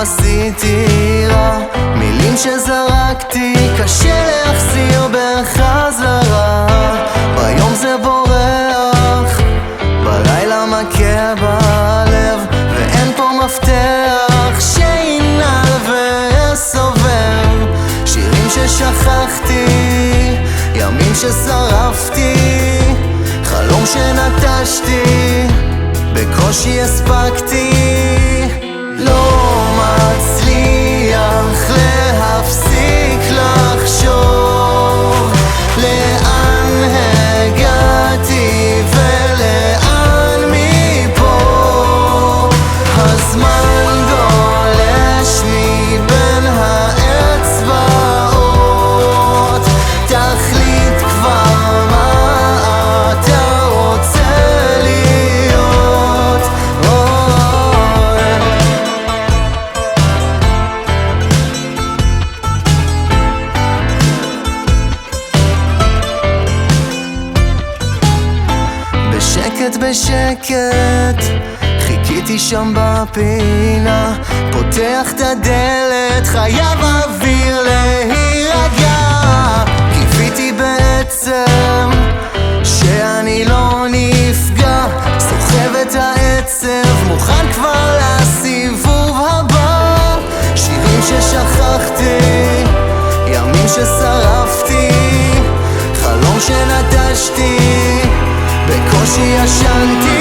עשיתי רע, מילים שזרקתי קשה להחזיר בחזרה. ביום זה בורח, בלילה מכה בלב, ואין פה מפתח שינעל וסובב. שירים ששכחתי, ימים ששרפתי, חלום שנטשתי, בקושי הספקתי. לא מצליח להפסיק לחשוב לאן הגעתי ולאן מפה. הזמן גולש מבין האצבעות, תחליט כבר מה אתה רוצה להיות. בשקט בשקט חיכיתי שם בפינה, פותח את הדלת, חייב אוויר להירגע. קיוויתי בעצם שאני לא נפגע, סוחב את העצב, מוכן כבר לסיבוב הבא. שירים ששכחתי, ימים ששרפתי, חלום שנטשתי, בקושי ישנתי.